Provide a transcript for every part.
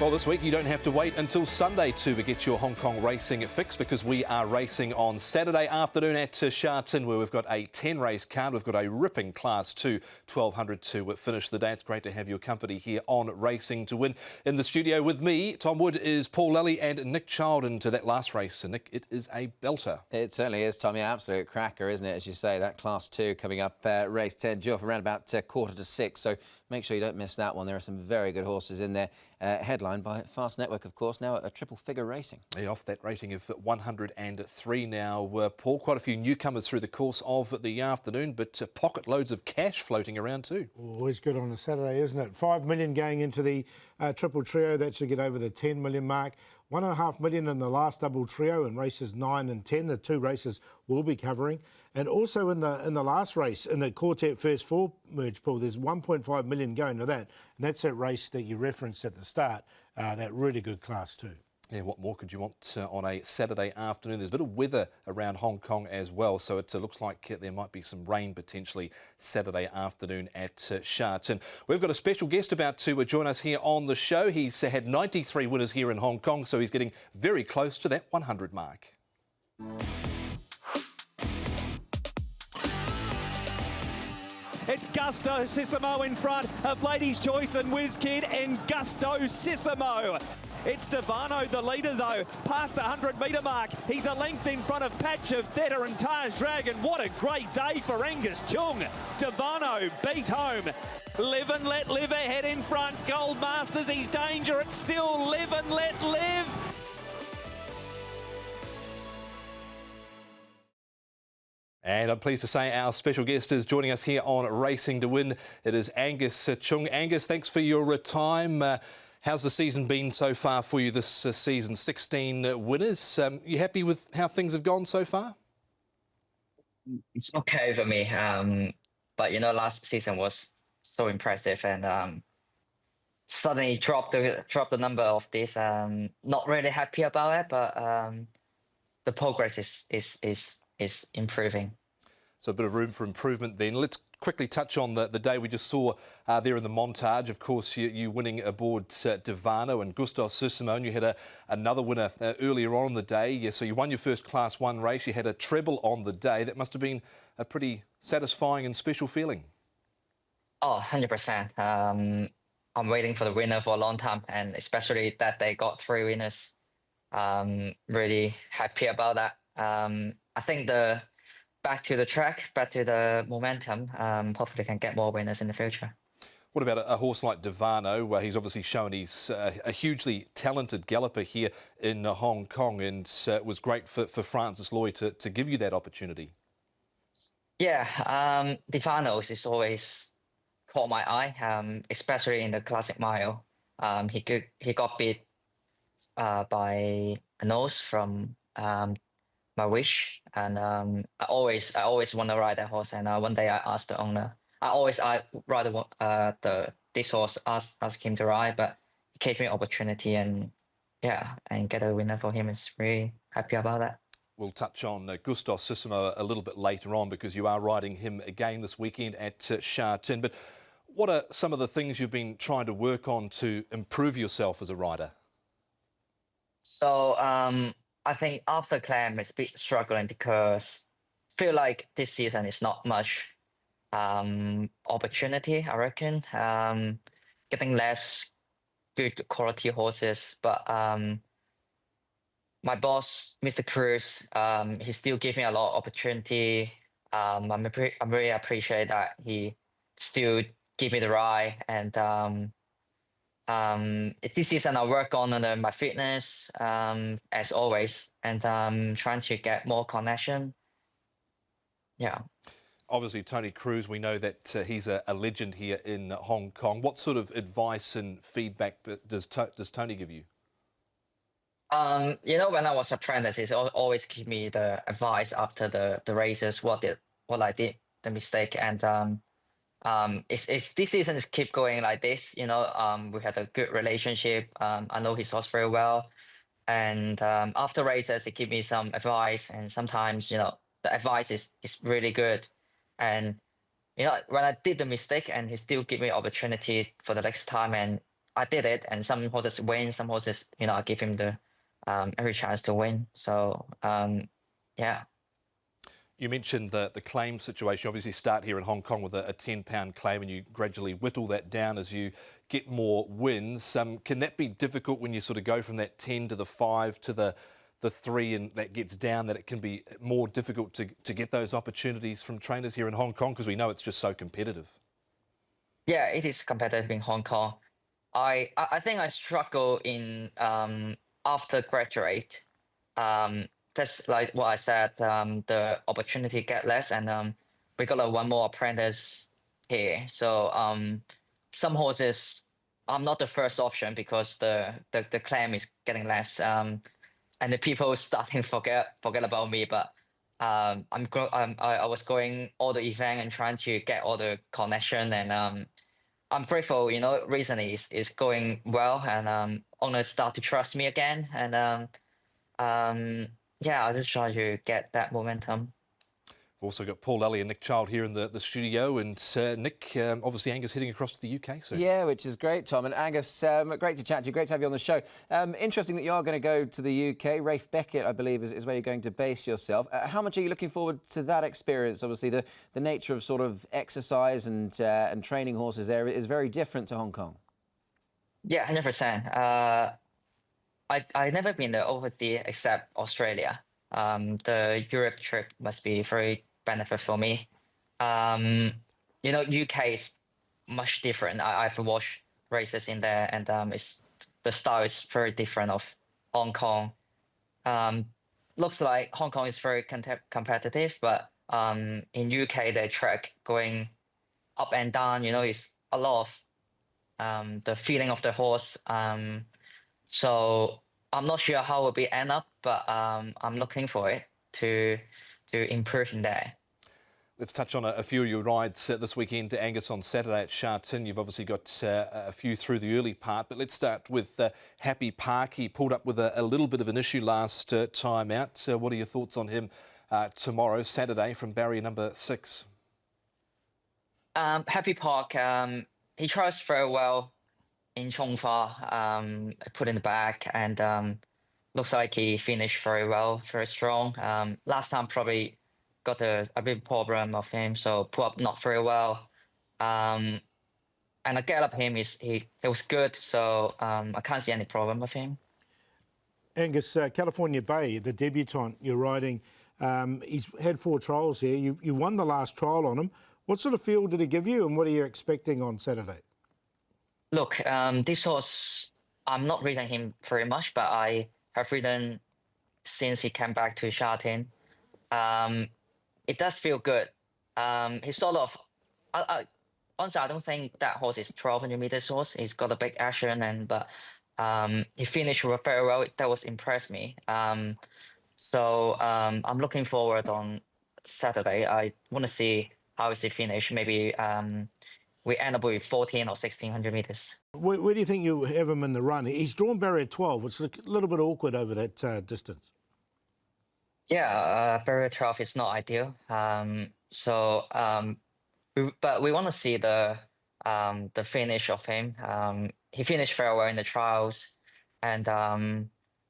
Well, this week you don't have to wait until Sunday to get your Hong Kong racing fix, because we are racing on Saturday afternoon at Sha Tin, where we've got a 10-race card. We've got a ripping Class 2 1200 to finish the day. It's great to have your company here on Racing to Win. In the studio with me, Tom Wood, is Paul Lally and Nick Child into that last race. And Nick, it is a belter. It certainly is, Tom. Yeah, absolute cracker, isn't it? As you say, that Class 2 coming up, race 10, due off around about 5:45. So make sure you don't miss that one. There are some very good horses in there. Headlined by Fast Network, of course, now a triple figure rating. Yeah, off that rating of 103 now. Paul, quite a few newcomers through the course of the afternoon, but pocket loads of cash floating around too. Always good on a Saturday, isn't it? 5 million going into the triple trio. That should get over the 10 million mark. 1.5 million in the last double trio in races 9 and 10. The two races we'll be covering. And also in the last race, in the Quartet First Four merge pool, there's 1.5 million going to that. And that's that race that you referenced at the start, that really good Class 2. Yeah, what more could you want on a Saturday afternoon? There's a bit of weather around Hong Kong as well, so it looks like there might be some rain potentially Saturday afternoon at Sha Tin. We've got a special guest about to join us here on the show. He's had 93 winners here in Hong Kong, so he's getting very close to that 100 mark. It's Gusto Sissimo in front of Ladies' Choice and Whiz Kid and Gusto Sissimo. It's Devano, the leader, though, past the 100-metre mark. He's a length in front of Patch of Theta and Taj Dragon. What a great day for Angus Chung. Devano beat home. Live and Let Live ahead in front. Gold Masters, he's danger. It's still Live and Let Live. And I'm pleased to say our special guest is joining us here on Racing to Win. It is Angus Chung. Angus, thanks for your time. How's the season been so far for you this season? 16 winners. You happy with how things have gone so far? It's okay for me. But you know, last season was so impressive, and suddenly dropped the number of this. Not really happy about it, but the progress is improving. So a bit of room for improvement then. Let's quickly touch on the day we just saw there in the montage. Of course, you winning aboard Devano and Gusto Sissimo, and you had another winner earlier on in the day. Yeah, so you won your first Class 1 race. You had a treble on the day. That must have been a pretty satisfying and special feeling. Oh, 100%. I'm waiting for the winner for a long time, and especially that they got 3 winners. Really happy about that. I think back to the track, back to the momentum, hopefully can get more winners in the future. What about a horse like Devano, where he's obviously shown he's a hugely talented galloper here in Hong Kong, and it was great for Francis Lloyd to give you that opportunity? Yeah, Devano's is always caught my eye, especially in the Classic Mile. He got beat by a nose from My Wish, and I always want to ride that horse. And one day I asked the owner, I rather want this horse, ask him to ride, but he gave me an opportunity, and yeah, and get a winner for him. Is really happy about that. We'll touch on Gusto Sissimo a little bit later on, because you are riding him again this weekend at Sha Tin. But what are some of the things you've been trying to work on to improve yourself as a rider? So I think after Clam is a bit struggling, because I feel like this season is not much opportunity, I reckon. Getting less good quality horses, but my boss, Mr. Cruz, he still gives me a lot of opportunity. I really appreciate that he still give me the ride, and this season I work on my fitness, as always, and trying to get more connection. Yeah. Obviously, Tony Cruz, we know that he's a legend here in Hong Kong. What sort of advice and feedback does Tony give you? You know, when I was apprentice, he always give me the advice after the races, what I did, the mistake, and it's this season is keep going like this. You know, we had a good relationship. I know his horse very well, and after races, he give me some advice, and sometimes, you know, the advice is really good, and you know, when I did the mistake, and he still give me opportunity for the next time, and I did it, and some horses win, some horses, I give him the every chance to win. So yeah. You mentioned the claim situation. You obviously start here in Hong Kong with a £10 claim and you gradually whittle that down as you get more wins. Can that be difficult when you sort of go from that 10 to the 5 to the 3 and that gets down, that it can be more difficult to get those opportunities from trainers here in Hong Kong because we know it's just so competitive? Yeah, it is competitive in Hong Kong. I think I struggle in after graduate. That's like what I said. The opportunity get less, and we got one more apprentice here. So some horses, I'm not the first option because the claim is getting less. And the people starting to forget about me. But I was going all the event and trying to get all the connection, and I'm grateful, recently is going well, and owners start to trust me again, and yeah, I just try to get that momentum. We've also got Paul Lally and Nick Child here in the studio, and Nick, obviously Angus heading across to the UK soon. Yeah, which is great, Tom. And Angus, great to chat to you. Great to have you on the show. Interesting that you are going to go to the UK. Rafe Beckett, I believe, is where you're going to base yourself. How much are you looking forward to that experience? Obviously, the nature of sort of exercise and training horses there is very different to Hong Kong. Yeah, 100%. I never been there overseas except Australia. The Europe trip must be very benefit for me. UK is much different. I've watched races in there, and the style is very different of Hong Kong. Looks like Hong Kong is very competitive, but in UK the track going up and down. Is a lot of the feeling of the horse. So I'm not sure how it will be end up, but I'm looking for it to improve in there. Let's touch on a few of your rides this weekend to Angus on Saturday at Sha Tin. You've obviously got a few through the early part, but let's start with Happy Park. He pulled up with a little bit of an issue last time out. What are your thoughts on him tomorrow, Saturday, from barrier number 6? Happy Park, he tries very well in Chongfa, put in the back, and looks like he finished very well, very strong. Last time probably got a bit problem of him, so put up not very well. And I gallop him, he was good, so I can't see any problem with him. Angus, California Bay, the debutant you're riding, he's had 4 trials here. You won the last trial on him. What sort of feel did he give you, and what are you expecting on Saturday? Look, this horse, I'm not reading him very much, but I have ridden since he came back to Sha Tin. It does feel good. He's sort of, honestly, I don't think that horse is 1200 meters horse. He's got a big action, but he finished very well. That was impressed me. So I'm looking forward on Saturday. I want to see how is he finish. Maybe we end up with 14 or 1600 meters. Where do you think you have him in the run? He's drawn barrier 12. It's a little bit awkward over that distance. Yeah, barrier 12 is not ideal. But we want to see the finish of him. He finished very well in the trials, and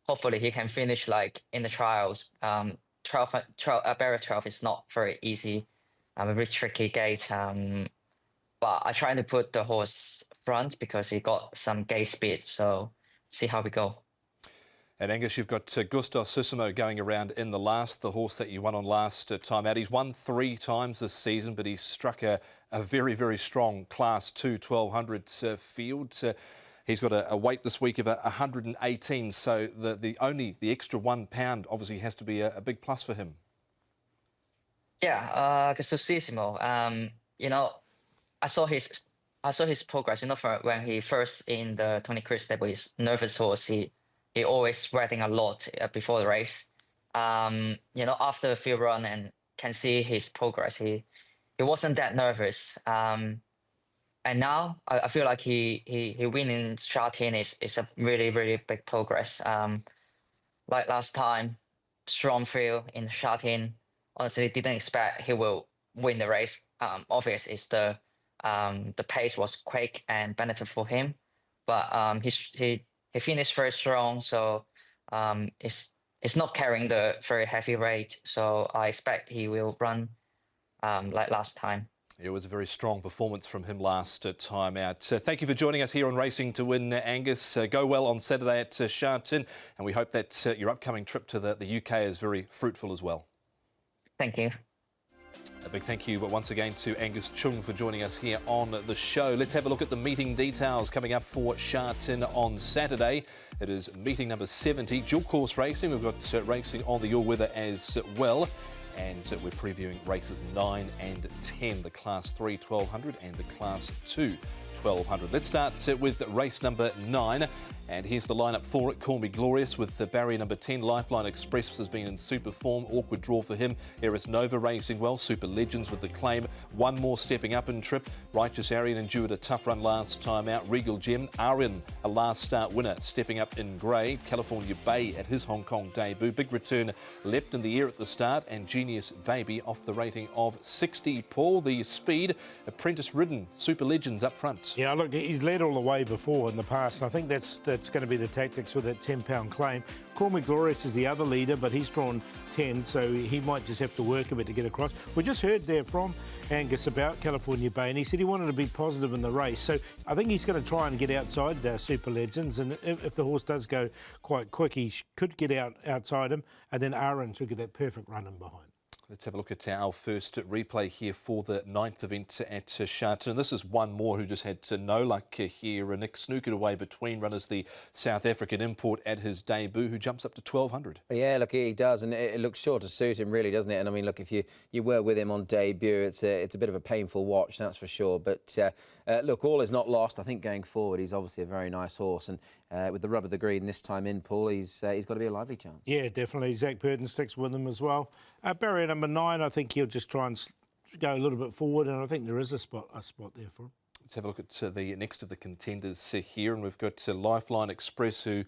hopefully he can finish like in the trials. Barrier 12 is not very easy. A very tricky gate. But I try to put the horse front because he got some gate speed. So see how we go. And Angus, you've got Gustosissimo going around in the last, the horse that you won on last time out. He's won 3 times this season, but he's struck a very, very strong Class 2 1200 field. He's got a weight this week of 118, so the extra £1 obviously has to be a big plus for him. Yeah, Gustosissimo. I saw his progress. From when he first in the Tony Cruz stable, his nervous horse. He always sweating a lot before the race. After the field run and can see his progress, he wasn't that nervous. And now I feel like he winning Sha Tin is a really, really big progress. Like last time, strong field in Sha Tin. Honestly, didn't expect he will win the race. Obvious is the pace was quick and benefit for him. but he finished very strong, so it's not carrying the very heavy weight. So I expect he will run like last time. It was a very strong performance from him last time out. Thank you for joining us here on Racing to Win, Angus. Go well on Saturday at Sha Tin, and we hope that your upcoming trip to the UK is very fruitful as well. Thank you. A big thank you once again to Angus Chung for joining us here on the show. Let's have a look at the meeting details coming up for Sha Tin on Saturday. It is meeting number 70, dual course racing. We've got racing on the all-weather as well. And we're previewing races 9 and 10, the Class 3 1200 and the Class 2 1200. Let's start with race number 9. And here's the lineup for it. Call Me Glorious with the barrier number 10. Lifeline Express has been in super form. Awkward draw for him. Eris Nova racing well. Super Legends with the claim. One more stepping up in trip. Righteous Arian endured a tough run last time out. Regal Gem. Arian, a last start winner, stepping up in grey. California Bay at his Hong Kong debut. Big return leapt in the air at the start. And Genius Baby off the rating of 60. Paul, the speed. Apprentice ridden. Super Legends up front. Yeah, look, he's led all the way before in the past. And I think that's going to be the tactics with that 10-pound claim. Call Me Glorious is the other leader, but he's drawn 10, so he might just have to work a bit to get across. We just heard there from Angus about California Bay, and he said he wanted to be positive in the race. So I think he's going to try and get outside Super Legends, and if the horse does go quite quick, he could get outside him, and then Aaron should get that perfect run in behind. Let's have a look at our first replay here for the 9th event at Sha Tin. And this is one more who just had no luck here. Nick snookered away between runners, the South African import at his debut, who jumps up to 1200. Yeah, look, he does, and it looks sure to suit him, really, doesn't it? And I mean, look, if you were with him on debut, it's a bit of a painful watch, that's for sure. But look, all is not lost. I think going forward, he's obviously a very nice horse, and with the rub of the green this time in, Paul, he's got to be a lively chance. Yeah, definitely. Zach Purden sticks with him as well. Barrier number 9, I think he'll just try and go a little bit forward, and I think there is a spot there for him. Let's have a look at the next of the contenders here, and we've got Lifeline Express, who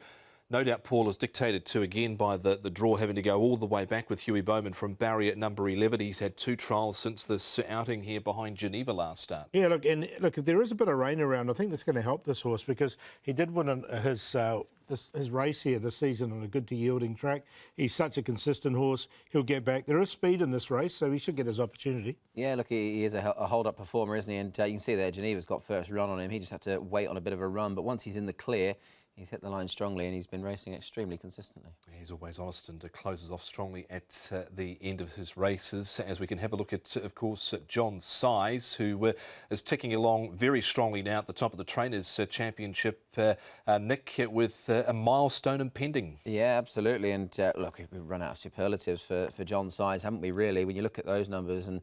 no doubt Paul is dictated to again by the draw having to go all the way back with Huey Bowman from barrier number 11. He's had 2 trials since this outing here behind Geneva last start. Yeah, look, if there is a bit of rain around, I think that's going to help this horse, because he did win his race here this season on a good to yielding track. He's such a consistent horse. He'll get back. There is speed in this race, so he should get his opportunity. Yeah, look, he is a hold-up performer, isn't he? And you can see there, Geneva's got first run on him. He just had to wait on a bit of a run, but once he's in the clear, he's hit the line strongly, and he's been racing extremely consistently. He's always honest and closes off strongly at the end of his races. As we can have a look at, of course, John Size, who is ticking along very strongly now at the top of the Trainers' Championship. Nick, with a milestone impending. Yeah, absolutely. And look, we've run out of superlatives for John Size, haven't we, really? When you look at those numbers, and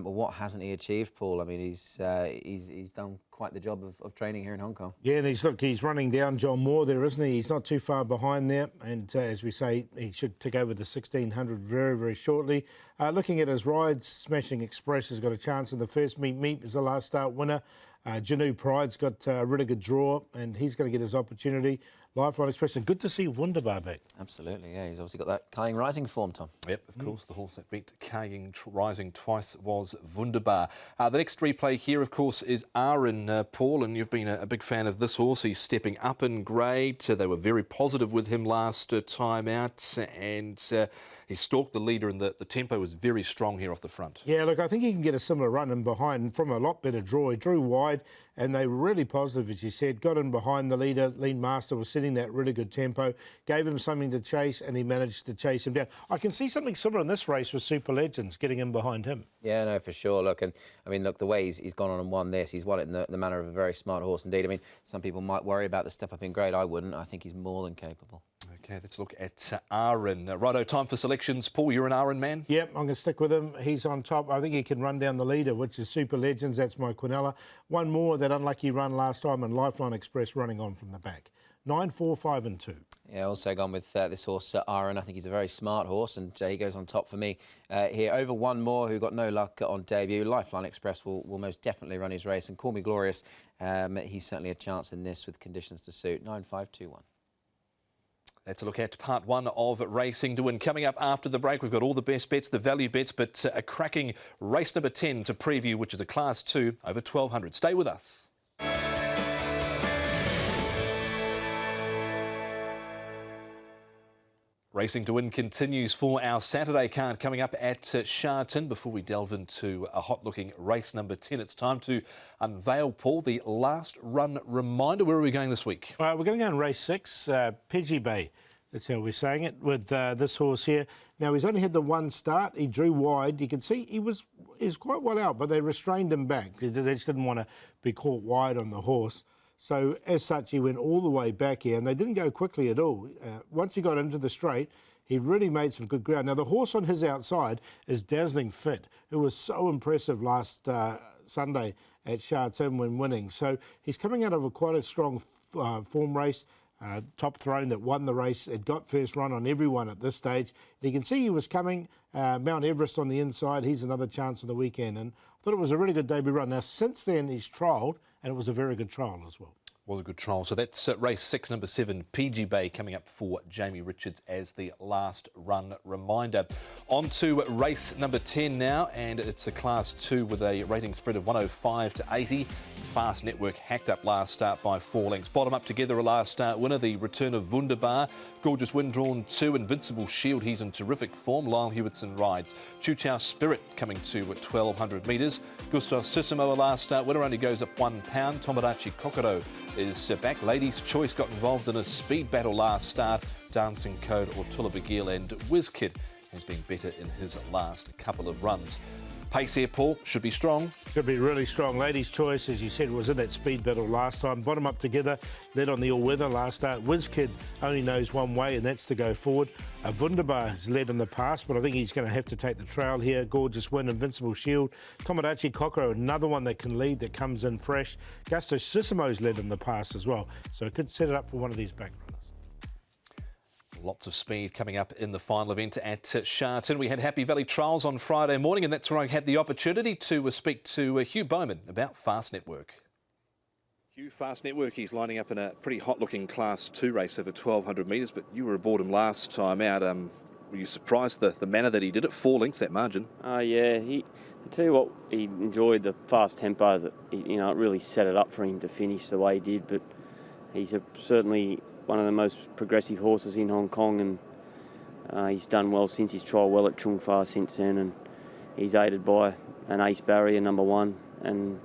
what hasn't he achieved, Paul? I mean, he's done quite the job of training here in Hong Kong. Yeah, and he's running down John Moore there, isn't he? He's not too far behind there, and as we say, he should take over the 1600 very, very shortly. Looking at his rides, Smashing Express has got a chance in the first meet is the last start winner. Janu Pride's got a really good draw, and he's going to get his opportunity. Lifeline Express, and good to see Wunderbar back. Absolutely, yeah. He's obviously got that Kaying Rising form, Tom. Yep, of course, the horse that beat Kaying Rising twice was Wunderbar. The next replay here, of course, is Aaron, Paul, and you've been a big fan of this horse. He's stepping up in grade. They were very positive with him last time out, and he stalked the leader, and the tempo was very strong here off the front. Yeah, look, I think he can get a similar run in behind from a lot better draw. He drew wide, and they were really positive, as you said. Got in behind the leader. Lean Master was setting that really good tempo, gave him something to chase, and he managed to chase him down. I can see something similar in this race with Super Legends getting in behind him. Yeah, no, for sure. Look, and I mean, look, the way he's gone on and won this, he's won it in the manner of a very smart horse indeed. I mean, some people might worry about the step up in grade. I wouldn't. I think he's more than capable. Okay, let's look at Aaron. Righto, time for selections. Paul, you're an Aaron man? Yep, I'm going to stick with him. He's on top. I think he can run down the leader, which is Super Legends. That's my Quinella. One more, that unlucky run last time, and Lifeline Express running on from the back. 9, 4, 5 and 2. Yeah, also gone with this horse, Aaron. I think he's a very smart horse, and he goes on top for me here. Over one more who got no luck on debut. Lifeline Express will most definitely run his race, and Call Me Glorious, he's certainly a chance in this with conditions to suit. 9, 5, 2, 1. Let's look at part 1 of Racing to Win. Coming up after the break, we've got all the best bets, the value bets, but a cracking race number 10 to preview, which is a Class 2 over 1200. Stay with us. Racing to Win continues for our Saturday card coming up at Sha Tin. Before we delve into a hot-looking race number 10, it's time to unveil, Paul, the last run reminder. Where are we going this week? We're going to go in race 6, PGB. That's how we're saying it, with this horse here. Now, he's only had the one start. He drew wide. You can see he's quite well out, but they restrained him back. They just didn't want to be caught wide on the horse. So, as such, he went all the way back here, and they didn't go quickly at all. Once he got into the straight, he really made some good ground. Now, the horse on his outside is Dazzling Fit, who was so impressive last Sunday at Sha Tin when winning. So, he's coming out of quite a strong form race. Top Throne that won the race. It got first run on everyone at this stage. And you can see he was coming. Mount Everest on the inside. He's another chance on the weekend. And I thought it was a really good debut run. Now, since then, he's trialled, and it was a very good trial as well. Was a good trial. So that's race 6, number 7, PG Bay, coming up for Jamie Richards as the last run reminder. On to race number 10 now, and it's a Class 2 with a rating spread of 105 to 80. Fast Network hacked up last start by 4 lengths. Bottom up together a last start winner, the return of Wunderbar. Gorgeous Wind drawn 2, Invincible Shield, he's in terrific form. Lyle Hewitson rides. Chu Chow Spirit coming to 1,200 metres. Gusto Sissimo, a last start winner, only goes up £1. Tomodachi Kokoro is back. Ladies' Choice got involved in a speed battle last start. Dancing Code, Ortula Begil, and WizKid has been better in his last couple of runs. Pace here, Paul, should be strong. Should be really strong. Ladies' Choice, as you said, was in that speed battle last time. Bottom up together, led on the all-weather last start. WizKid only knows one way, and that's to go forward. Wunderbar has led in the past, but I think he's going to have to take the trail here. Gorgeous Win, Invincible Shield. Tomodachi Kokoro, another one that can lead, that comes in fresh. Gusto Sissimo's led in the past as well, so it could set it up for one of these back runners. Lots of speed coming up in the final event at Sha Tin. We had Happy Valley Trials on Friday morning, and that's where I had the opportunity to speak to Hugh Bowman about Fast Network. Hugh, Fast Network, he's lining up in a pretty hot-looking Class 2 race over 1,200 metres, but you were aboard him last time out. Were you surprised the manner that he did it? 4 lengths, that margin. Yeah, I tell you what, he enjoyed the fast tempo. That it really set it up for him to finish the way he did. But he's certainly one of the most progressive horses in Hong Kong, and he's done well since his trial well at Chung Fa since then, and he's aided by an ace barrier, number 1, and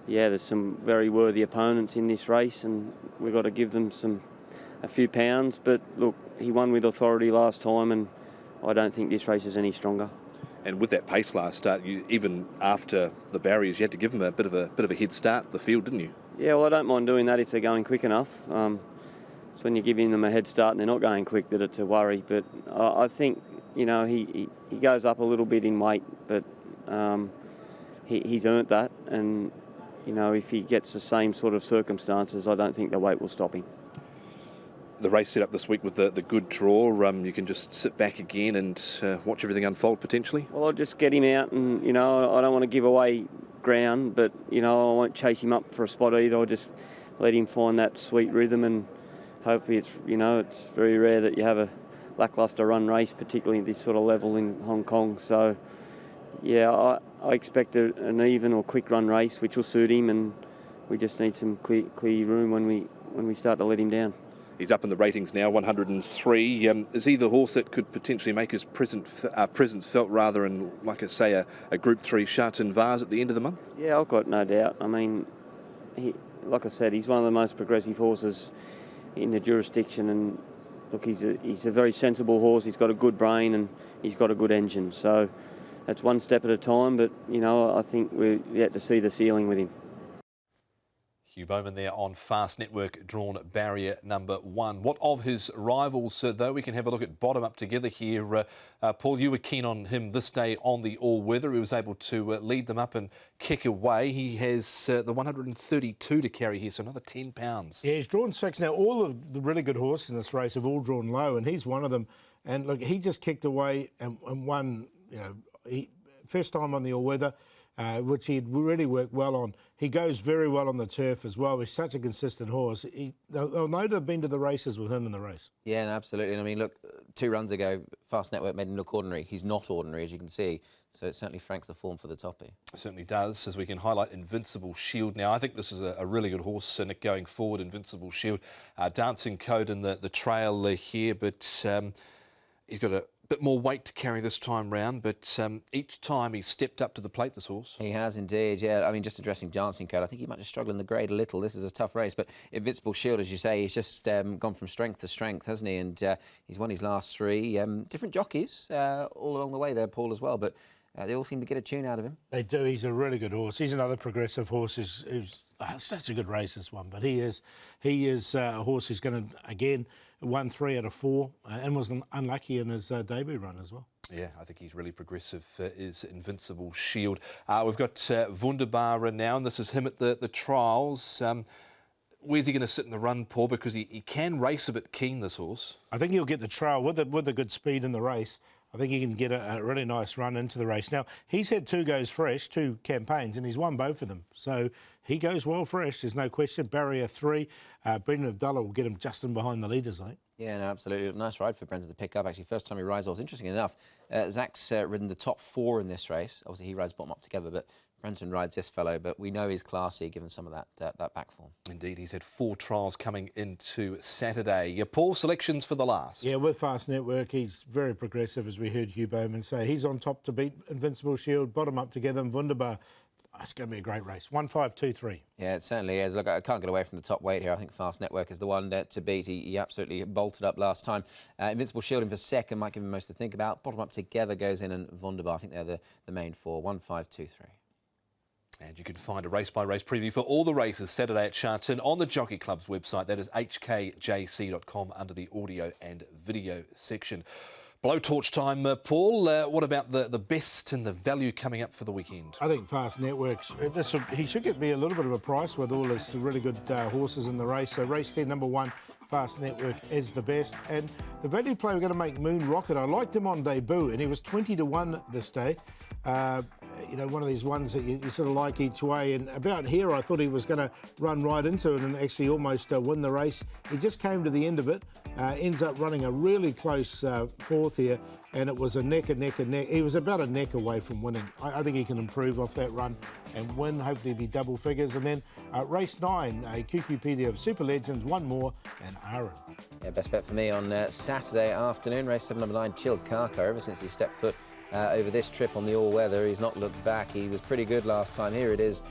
yeah, there's some very worthy opponents in this race, and we've got to give them a few pounds. But look, he won with authority last time, and I don't think this race is any stronger. And with that pace last start, even after the barriers, you had to give them a bit of a head start, the field, didn't you? Yeah, well, I don't mind doing that if they're going quick enough. It's when you're giving them a head start and they're not going quick that it's a worry. But I think, he goes up a little bit in weight, but he's earned that. And, if he gets the same sort of circumstances, I don't think the weight will stop him. The race set up this week with the good draw, you can just sit back again and watch everything unfold potentially? Well, I'll just get him out and, I don't want to give away ground, but, I won't chase him up for a spot either. I'll just let him find that sweet rhythm, and hopefully it's very rare that you have a lacklustre run race, particularly at this sort of level in Hong Kong. So, yeah, I expect an even or quick run race, which will suit him, and we just need some clear room when we start to let him down. He's up in the ratings now, 103. Is he the horse that could potentially make his presence felt rather in, like I say, a Group 3 Sha Tin Vase at the end of the month? Yeah, I've got no doubt. I mean, like I said, he's one of the most progressive horses in the jurisdiction, and look, he's a very sensible horse. He's got a good brain and he's got a good engine. So that's one step at a time, but, I think we're yet to see the ceiling with him. Hugh Bowman there on Fast Network, drawn barrier number 1. What of his rivals, though? We can have a look at bottom up together here. Paul, you were keen on him this day on the all-weather. He was able to lead them up and kick away. He has the 132 to carry here, so another £10. Yeah, he's drawn 6. Now, all of the really good horses in this race have all drawn low, and he's one of them. And look, he just kicked away and won, first time on the all-weather. Which he'd really worked well on. He goes very well on the turf as well. He's such a consistent horse. They'll know they've been to the races with him in the race. Yeah, no, absolutely. And I mean, look, 2 runs ago, Fast Network made him look ordinary. He's not ordinary, as you can see. So it certainly franks the form for the toppy. It certainly does, as we can highlight Invincible Shield. Now, I think this is a really good horse, Nick, going forward, Invincible Shield. Dancing Code in the trail here, but He's got a bit more weight to carry this time round, but each time he's stepped up to the plate, this horse. He has indeed, yeah. I mean, just addressing Dancing Code, I think he might just struggle in the grade a little. This is a tough race, but Invincible Shield, as you say, he's just gone from strength to strength, hasn't he? And he's won his last 3. Different jockeys all along the way there, Paul, as well, but they all seem to get a tune out of him. They do. He's a really good horse. He's another progressive horse who's such a good race, this one. But he is a horse who's going to, again, won 3 out of 4 and was unlucky in his debut run as well. Yeah, I think he's really progressive, is Invincible Shield. We've got Wunderbar now, and this is him at the trials. Where's he going to sit in the run, Paul? Because he can race a bit keen, this horse. I think he'll get the trial with the good speed in the race. I think he can get a really nice run into the race. Now, he's had 2 goes fresh, 2 campaigns, and he's won both of them. So he goes well fresh, there's no question. Barrier 3, Brendan Abdullah will get him just in behind the leaders, I think. Yeah, no, absolutely. Nice ride for Brendan to pick up, actually. First time he rides horse. Interesting enough, Zach's ridden the top 4 in this race. Obviously, he rides bottom up together, but Brenton rides this fellow, but we know he's classy given some of that back form. Indeed, he's had 4 trials coming into Saturday. Your Paul, selections for the last. Yeah, with Fast Network, he's very progressive, as we heard Hugh Bowman say. He's on top to beat Invincible Shield, bottom up together, and Wunderbar. It's going to be a great race. 1, 5, 2, 3. Yeah, it certainly is. Look, I can't get away from the top weight here. I think Fast Network is the one to beat. He absolutely bolted up last time. Invincible Shield in for second, might give him most to think about. Bottom up together goes in, and Wunderbar, I think they're the main 4. 1, 5, 2, 3. And you can find a race-by-race preview for all the races Saturday at Sha Tin on the Jockey Club's website. That is hkjc.com under the audio and video section. Blowtorch time, Paul. What about the best and the value coming up for the weekend? I think Fast Networks, he should be a little bit of a price with all his really good horses in the race. So race 10, number 1, Fast Network is the best. And the value play, we're going to make Moon Rocket. I liked him on debut, and he was 20 to 1 this day. You know, one of these ones that you sort of like each way. And about here, I thought he was going to run right into it and actually almost win the race. He just came to the end of it, ends up running a really close 4th here, and it was a neck. He was about a neck away from winning. I think he can improve off that run and win, hopefully be double figures. And then race 9, a QQP of Super Legends, 1 more, and Aaron. Yeah, best bet for me on Saturday afternoon, race 7, number 9, Chilled Carco. Ever since he stepped foot over this trip on the all-weather, he's not looked back. He was pretty good last time. Here it is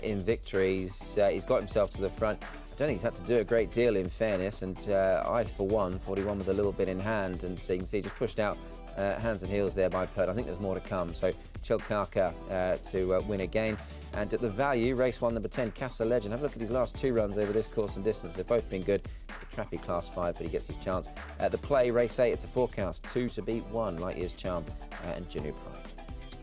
in victory. He's got himself to the front. I don't think he's had to do a great deal, in fairness, and I, for one, thought he won with a little bit in hand, and so you can see just pushed out hands and heels there by Pert. I think there's more to come. So Chilled Carco to win again. And at the value, race 1, number 10, Casa Legend. Have a look at his last 2 runs over this course and distance. They've both been good. It's a trappy class 5, but he gets his chance. The play, race 8, it's a forecast. 2 to beat 1, Light Years Charm and Janu Pride.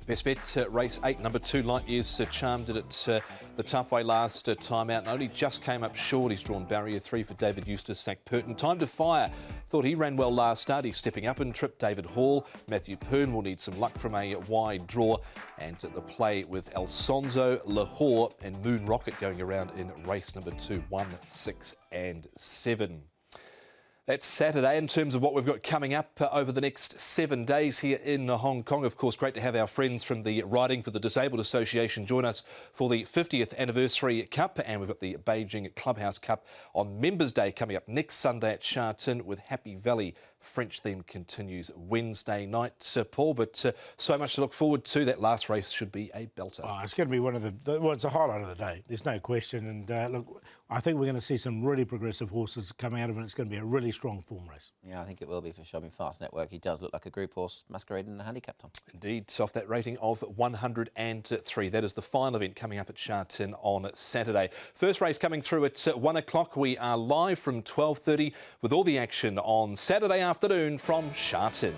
Best bet, race 8, number 2, Light Years Charm, did it the tough way last time out and only just came up short. He's drawn barrier 3 for David Eustace, Zach Purton. Time to Fire. Thought he ran well last start. He's stepping up in trip. David Hall. Matthew Poon will need some luck from a wide draw. And at the play with Alfonso, Lahore and Moon Rocket going around in race number 2, 1, 6 and 7. That's Saturday in terms of what we've got coming up over the next 7 days here in Hong Kong. Of course, great to have our friends from the Riding for the Disabled Association join us for the 50th Anniversary Cup. And we've got the Beijing Clubhouse Cup on Members' Day coming up next Sunday at Sha Tin, with Happy Valley French theme continues Wednesday night, Paul. But so much to look forward to. That last race should be a belter. Oh, it's going to be one of well, it's a highlight of the day. There's no question. And look, I think we're going to see some really progressive horses coming out of it. It's going to be a really strong form race. Yeah, I think it will be for sure. I mean, Fast Network, he does look like a group horse masquerading in the handicap, Tom. Indeed, so off that rating of 103. That is the final event coming up at Sha Tin on Saturday. First race coming through at 1 o'clock. We are live from 12:30 with all the action on Saturday afternoon from Sha Tin.